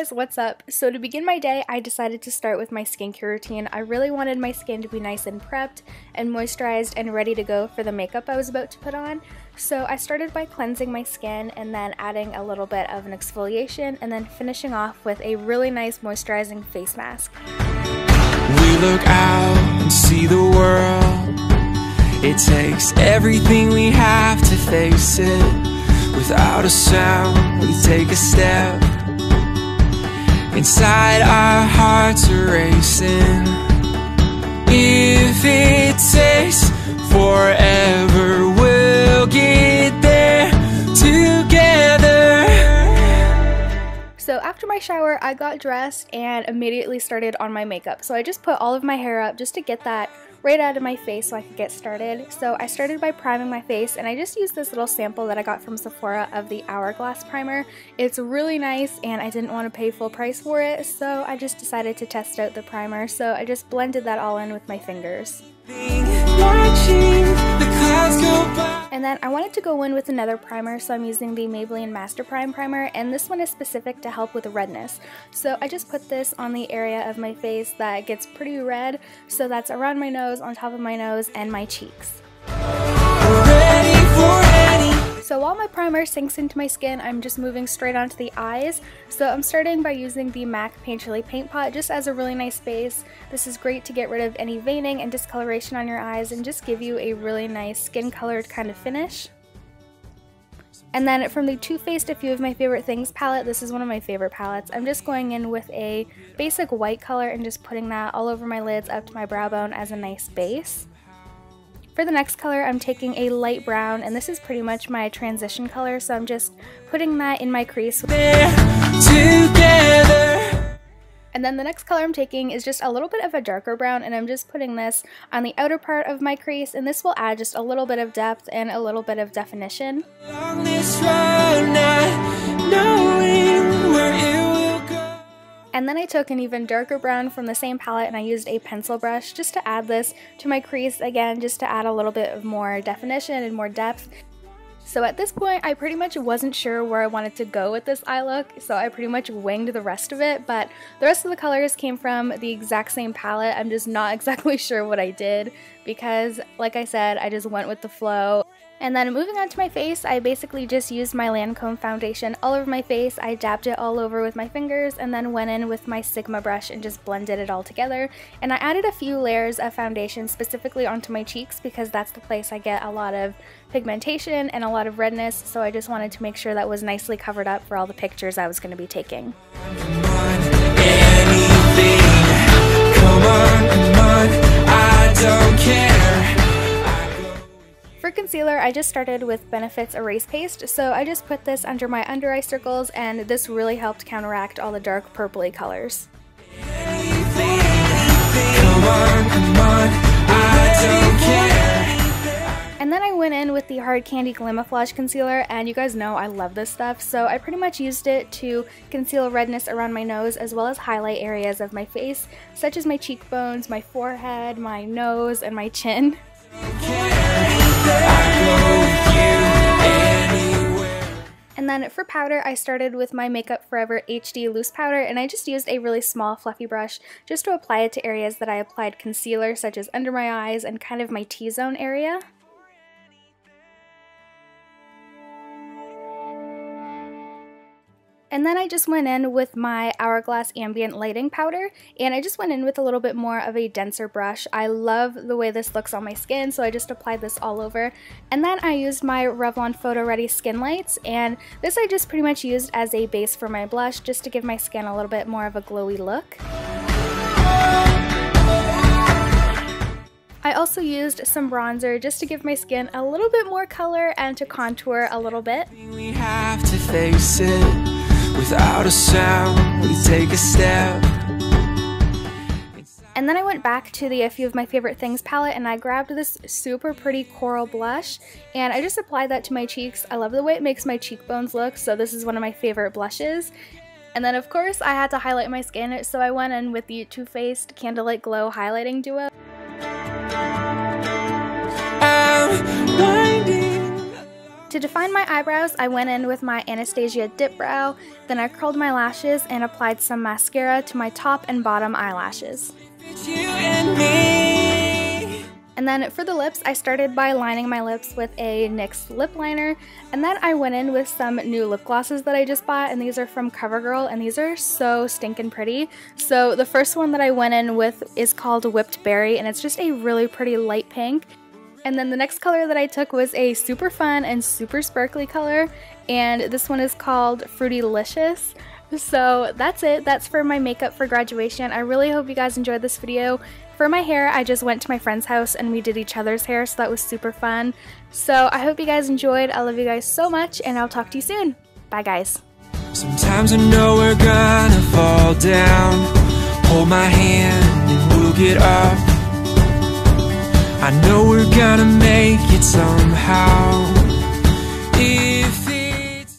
guys, what's up? So to begin my day, I decided to start with my skincare routine. I really wanted my skin to be nice and prepped and moisturized and ready to go for the makeup I was about to put on. So I started by cleansing my skin and then adding a little bit of an exfoliation and then finishing off with a really nice moisturizing face mask. We look out and see the world. It takes everything we have to face it. Without a sound, we take a step. Inside our hearts are racing. If it takes forever, we'll get there together. So after my shower, I got dressed and immediately started on my makeup. So I just put all of my hair up just to get that right out of my face so I could get started. So I started by priming my face, and I just used this little sample that I got from Sephora of the Hourglass primer. It's really nice and I didn't want to pay full price for it, so I just decided to test out the primer. So I just blended that all in with my fingers. And then I wanted to go in with another primer, so I'm using the Maybelline Master Prime primer, and this one is specific to help with redness. So I just put this on the area of my face that gets pretty red, so that's around my nose, on top of my nose, and my cheeks. So while my primer sinks into my skin, I'm just moving straight onto the eyes. So I'm starting by using the MAC Painterly Paint Pot just as a really nice base. This is great to get rid of any veining and discoloration on your eyes and just give you a really nice skin colored kind of finish. And then from the Too Faced A Few of My Favorite Things palette, this is one of my favorite palettes, I'm just going in with a basic white color and just putting that all over my lids up to my brow bone as a nice base. For the next color, I'm taking a light brown, and this is pretty much my transition color, so I'm just putting that in my crease. And then the next color I'm taking is just a little bit of a darker brown, and I'm just putting this on the outer part of my crease, and this will add just a little bit of depth and a little bit of definition. And then I took an even darker brown from the same palette and I used a pencil brush just to add this to my crease, again just to add a little bit of more definition and more depth. So at this point I pretty much wasn't sure where I wanted to go with this eye look, so I pretty much winged the rest of it, but the rest of the colors came from the exact same palette. I'm just not exactly sure what I did because, like I said, I just went with the flow. And then moving on to my face, I basically just used my Lancome foundation all over my face. I dabbed it all over with my fingers and then went in with my Sigma brush and just blended it all together. And I added a few layers of foundation specifically onto my cheeks because that's the place I get a lot of pigmentation and a lot of redness, so I just wanted to make sure that was nicely covered up for all the pictures I was going to be taking. For concealer, I just started with Benefit's Erase Paste, so I just put this under my under eye circles, and this really helped counteract all the dark purpley colors. And then I went in with the Hard Candy Glamoflauge concealer, and you guys know I love this stuff, so I pretty much used it to conceal redness around my nose as well as highlight areas of my face, such as my cheekbones, my forehead, my nose, and my chin. And then for powder, I started with my Makeup Forever HD Loose Powder, and I just used a really small fluffy brush just to apply it to areas that I applied concealer, such as under my eyes and kind of my T-zone area. And then I just went in with my Hourglass Ambient Lighting Powder, and I just went in with a little bit more of a denser brush. I love the way this looks on my skin, so I just applied this all over. And then I used my Revlon Photo Ready Skin Lights, and this I just pretty much used as a base for my blush, just to give my skin a little bit more of a glowy look. I also used some bronzer just to give my skin a little bit more color and to contour a little bit. We have to face it. Without a sound, we take a step. And then I went back to the A Few of My Favorite Things palette and I grabbed this super pretty coral blush and I just applied that to my cheeks. I love the way it makes my cheekbones look, so this is one of my favorite blushes. And then of course I had to highlight my skin, so I went in with the Too Faced Candlelight Glow Highlighting Duo. To to define my eyebrows, I went in with my Anastasia Dip Brow, then I curled my lashes and applied some mascara to my top and bottom eyelashes. And then for the lips, I started by lining my lips with a NYX lip liner, and then I went in with some new lip glosses that I just bought, and these are from CoverGirl, and these are so stinking pretty. So the first one that I went in with is called Whipped Berry, and it's just a really pretty light pink. And then the next color that I took was a super fun and super sparkly color, and this one is called Fruitylicious. So that's it. That's for my makeup for graduation. I really hope you guys enjoyed this video. For my hair, I just went to my friend's house and we did each other's hair, so that was super fun. So I hope you guys enjoyed. I love you guys so much, and I'll talk to you soon. Bye, guys. Sometimes I know we're gonna fall down. Hold my hand and we'll get up. I know we're gonna make it somehow.